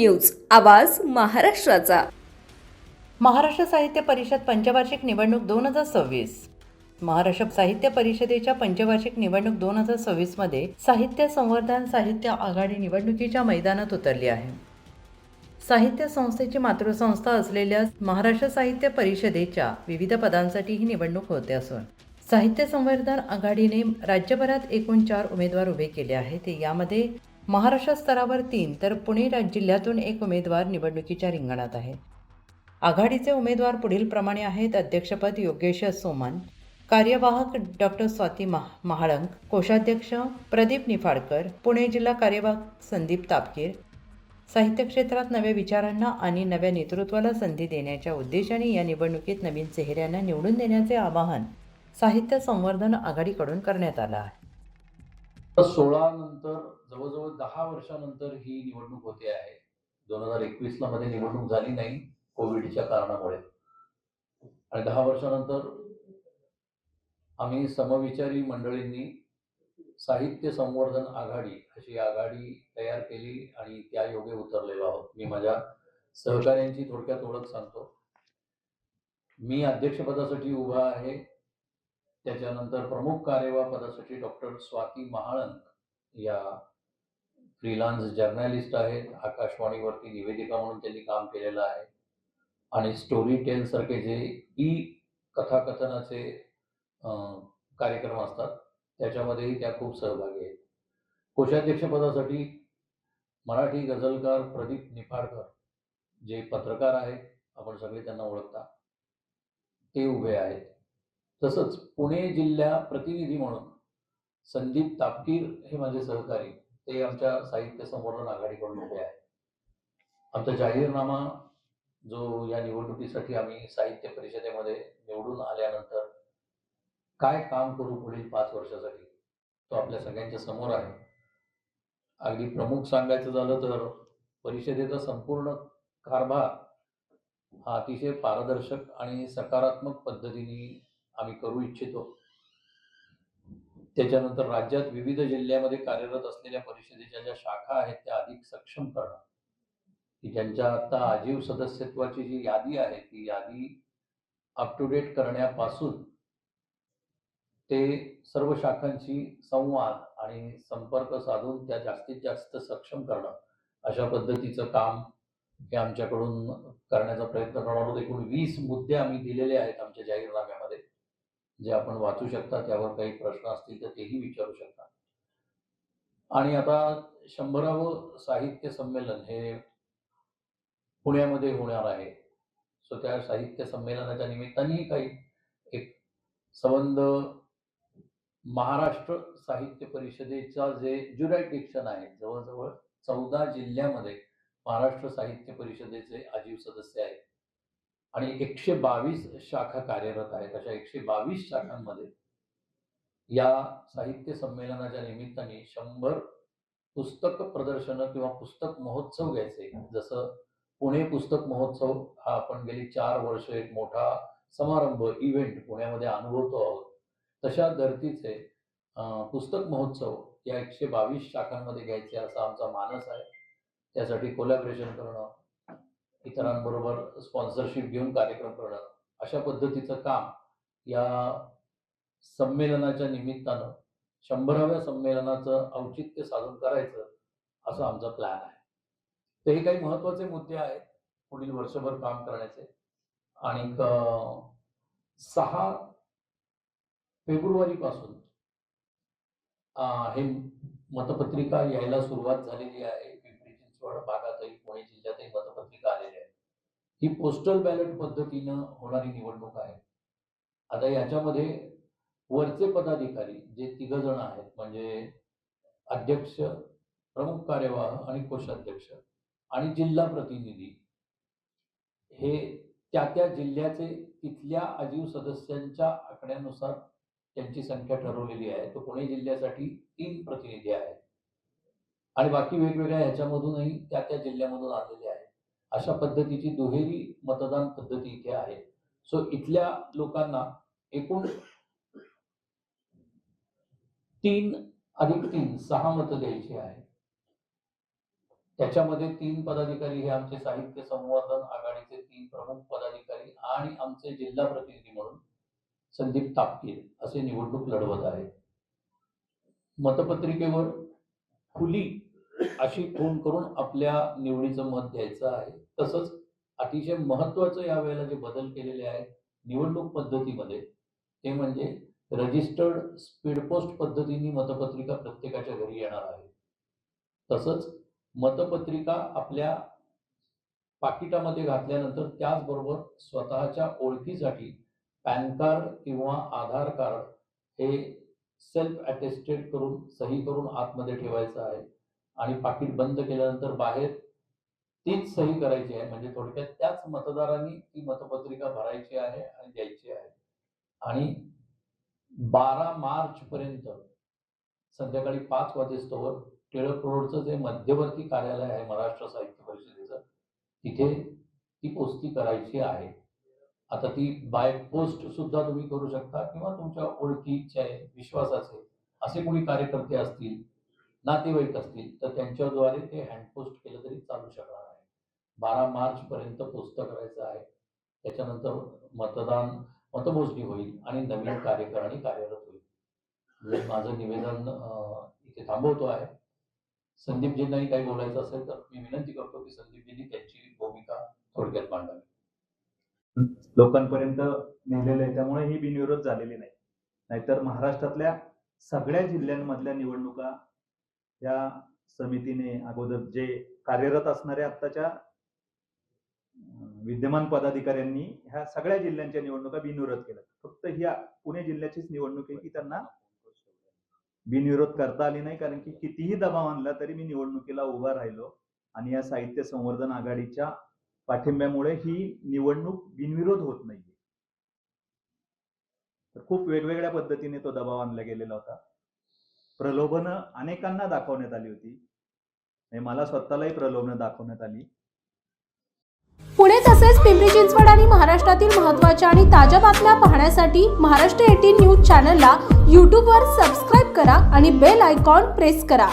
News, आवाज महाराष्ट्राचा. महाराष्ट्र साहित्य परिषद पंचवार्षिक निवडणूक 2026. महाराष्ट्र साहित्य परिषदेच्या पंचवार्षिक निवडणूक 2026 मध्ये साहित्य संवर्धन साहित्य आघाडी निवडणुकीच्या मैदानात उतरली आहे. साहित्य संस्थेची मातृसंस्था असलेल्या महाराष्ट्र साहित्य परिषदेच्या विविध पदांसाठी ही निवडणूक होते असून साहित्य संवर्धन आघाडीने राज्यभरात एकूण 4 उमेदवार उभे केले आहेत. यामध्ये महाराष्ट्र स्तरावर 3 तर पुणे जिल्ह्यातून 1 उमेदवार निवडणुकीच्या रिंगणात आहेत. आघाडीचे उमेदवार पुढील प्रमाणे आहेत. अध्यक्षपद योगेश सोमन, कार्यवाहक डॉक्टर स्वाती महाळंक, कोषाध्यक्ष प्रदीप निफाडकर, पुणे जिल्हा कार्यवाहक संदीप तापकीर. साहित्य क्षेत्रात नव्या विचारांना आणि नव्या नेतृत्वाला संधी देण्याच्या उद्देशाने या निवडणुकीत नवीन चेहऱ्यांना निवडून देण्याचे आवाहन साहित्य संवर्धन आघाडीकडून करण्यात आलं आहे. 16 नंतर जवळजवळ 10 वर्षानंतर ही निवडणूक होते आहे. 2021 मध्ये निवडणूक झाली नाही कोविडच्या कारणामुळे, आणि 10 वर्षानंतर आम्ही समविचारी मंडळींनी साहित्य संवर्धन आघाडी अशी आघाडी तयार केली आणि त्या योगे उतरलेलो आहोत. मी माझ्या सहकाऱ्यांची थोडक्यात ओळख सांगतो. मी अध्यक्षपदासाठी उभा आहे. त्याच्यानंतर प्रमुख कार्यवाह पदासाठी डॉक्टर स्वाती महाळंक या फ्रीलान्स जर्नलिस्ट आहेत. आकाशवाणीवरती निवेदिका म्हणून त्यांनी काम केलेलं आहे आणि स्टोरी टेल सारखे जे कथाकथनाचे कार्यक्रम असतात त्याच्यामध्येही त्या खूप सहभागी आहेत. कोषाध्यक्षपदासाठी मराठी गझलकार प्रदीप निफाडकर, जे पत्रकार आहेत, आपण सगळे त्यांना ओळखता, ते उभे आहेत. तसंच पुणे जिल्हा प्रतिनिधी म्हणून संदीप तापकीर हे माझे सहकारी, ते आमच्या साहित्य संवर्धन आघाडीकडून उभे आहेत. आमचा जाहीरनामा जो या निवडणुकीसाठी आम्ही साहित्य परिषदेमध्ये निवडून आल्यानंतर काय काम करू पुढील 5 वर्षासाठी, तो आपल्या सगळ्यांच्या समोर आहे. अगदी प्रमुख सांगायचं झालं तर परिषदेचा संपूर्ण कारभार हा अतिशय पारदर्शक आणि सकारात्मक पद्धतीने आम्ही करू इच्छितो. त्याच्यानंतर राज्यात विविध जिल्ह्यामध्ये कार्यरत असलेल्या परिषदेच्या ज्या शाखा आहेत त्या अधिक सक्षम करणं, की ज्यांच्या आता आजीव सदस्यत्वाची जी यादी आहे ती यादी अप टू डेट करण्यापासून ते सर्व शाखांशी संवाद आणि संपर्क साधून त्या जास्तीत जास्त सक्षम करणं, अशा पद्धतीचं काम हे आमच्याकडून करण्याचा प्रयत्न करणार आहोत. एकूण 20 मुद्दे आम्ही दिलेले आहेत आमच्या जाहीरनाम्यामध्ये, जे आपण वाचू शकता. त्यावर काही प्रश्न असतील तर तेही विचारू शकता. आणि आता 100वे साहित्य संमेलन हे पुण्यामध्ये होणार आहे. सो त्या साहित्य संमेलनाच्या निमित्ताने काही एक संबंध महाराष्ट्र साहित्य परिषदेचा जे ज्युरिडिक्शन आहे, जवळजवळ 14 जिल्ह्यामध्ये महाराष्ट्र साहित्य परिषदेचे आजीव सदस्य आहेत आणि 122 शाखा कार्यरत आहेत. अशा 122 शाखांमध्ये या साहित्य संमेलनाच्या निमित्ताने 100 पुस्तक प्रदर्शनं किंवा पुस्तक महोत्सव घ्यायचे. जसं पुणे पुस्तक महोत्सव हा आपण गेली 4 वर्ष एक मोठा समारंभ इव्हेंट पुण्यामध्ये अनुभवतो आहोत, तशा धर्तीचे पुस्तक महोत्सव या 122 शाखांमध्ये घ्यायचे असा आमचा मानस आहे. त्यासाठी कोलॅबरेशन करणं, इतरांबरोबर स्पॉन्सरशिप घेऊन कार्यक्रम करणं, अशा पद्धतीचं काम या संमेलनाच्या निमित्तानं 100व्या संमेलनाचं औचित्य साधून करायचं असा आमचा प्लॅन आहे. तर हे काही महत्त्वाचे मुद्दे आहेत पुढील वर्षभर काम करण्याचे. आणि 6 फेब्रुवारीपासून हे मतपत्रिका यायला सुरुवात झालेली आहे. पिंपरी चिंचवड भागातही, पुणे जिल्ह्यातही मतपत्रिका आलेल्या आहेत. ही पोस्टल बॅलेट पद्धतीनं होणारी निवडणूक आहे. आता याच्यामध्ये वरचे पदाधिकारी जे 3 जण आहेत, म्हणजे अध्यक्ष, प्रमुख कार्यवाह आणि कोषाध्यक्ष आणि जिल्हा प्रतिनिधी, हे त्या जिल्ह्याचे तिथल्या आजीव सदस्यांच्या आकड्यानुसार त्यांची संख्या ठरवलेली आहे. तो पुणे जिल्ह्यासाठी 3 प्रतिनिधी आहेत आणि बाकी वेगवेगळ्या ह्याच्यामधूनही त्या जिल्ह्यामधून आलेले आहेत. अशा पद्धतीची दुहेरी मतदान पद्धती इथे आहे. सो इथल्या लोकांना एकूण 3 अधिक 3 6 मतं द्यायची आहे. त्याच्यामध्ये 3 पदाधिकारी हे आमचे साहित्य संवर्धन आघाडीचे 3 प्रमुख पदाधिकारी आणि आमचे जिल्हा प्रतिनिधी म्हणून संदीप तापकीर असे निवडणूक लढवत आहेत. मतपत्रिकेवर खुली अशी खूण करून आपल्या निवडीचं मत द्यायचं आहे. तसंच अतिशय महत्त्वाचं यावेळेला जे बदल केलेले आहेत निवडणूक पद्धतीमध्ये ते म्हणजे रजिस्टर्ड स्पीड पोस्ट पद्धतीने मतपत्रिका प्रत्येकाच्या घरी येणार आहे. तसंच मतपत्रिका आपल्या पाकिटामध्ये घातल्यानंतर त्याचबरोबर स्वतःच्या ओळखीसाठी पॅन कार्ड किंवा आधार कार्ड हे सेल्फ अटेस्टेड करून सही करून आतमध्ये ठेवायचं आहे आणि पाकिट बंद केल्यानंतर बाहेर तीच सही करायची आहे. म्हणजे थोडक्यात त्याच मतदारांनी ती मतपत्रिका भरायची आहे आणि द्यायची आहे. आणि 12 मार्च पर्यंत संध्याकाळी 5 वाजेस्तोवर टिळक रोडचं जे मध्यवर्ती कार्यालय आहे महाराष्ट्र साहित्य परिषदेचं तिथे ती पोस्ती करायची आहे. आता ती बाय पोस्ट सुद्धा तुम्ही करू शकता किंवा तुमच्या ओळखीचे विश्वासाचे असे कोणी कार्यकर्ते असतील नातेवाईक असतील तर त्यांच्याद्वारे ते हँडपोस्ट केलं तरी चालू शकणार आहे. 12 मार्च पर्यंत पोस्ट करायचं आहे. त्याच्यानंतर मतमोजणी होईल आणि नवीन कार्यकारिणी कार्यरत होईल. म्हणजे माझं निवेदन इथे थांबवतो आहे. संदीपजींनाही काही बोलायचं असेल तर मी विनंती करतो की संदीपजींनी त्यांची भूमिका थोडक्यात मांडावी. लोकांपर्यंत नेलेलं आहे त्यामुळे ही बिनविरोध झालेली नाही. नाहीतर महाराष्ट्रातल्या सगळ्या जिल्ह्यांमधल्या निवडणुका या समितीने अगोदर जे कार्यरत असणाऱ्या आत्ताच्या विद्यमान पदाधिकाऱ्यांनी ह्या सगळ्या जिल्ह्यांच्या निवडणुका बिनविरोध केल्या. फक्त ही पुणे जिल्ह्याचीच निवडणूक आहे की त्यांना बिनविरोध करता आली नाही. कारण की कितीही दबाव आणला तरी मी निवडणुकीला उभा राहिलो आणि या साहित्य संवर्धन आघाडीच्या पाठिंब्यामुळे ही निवडणूक बिनविरोध होत नाहीये. तर खूप वेगवेगळ्या पद्धतीने तो दबाव आणला गेलेला होता. प्रलोभनं अनेकांना दाखवण्यात आली होती. मला स्वतःलाही प्रलोभनं दाखवण्यात आली. पुणे तसेच पिंपरी चिंचवड आणि महाराष्ट्रातील महत्त्वाच्या आणि ताज्या बातम्या पाहण्यासाठी महाराष्ट्र 18 न्यूज चॅनलला यूट्यूबवर सबस्क्राईब करा आणि बेल आयकॉन प्रेस करा.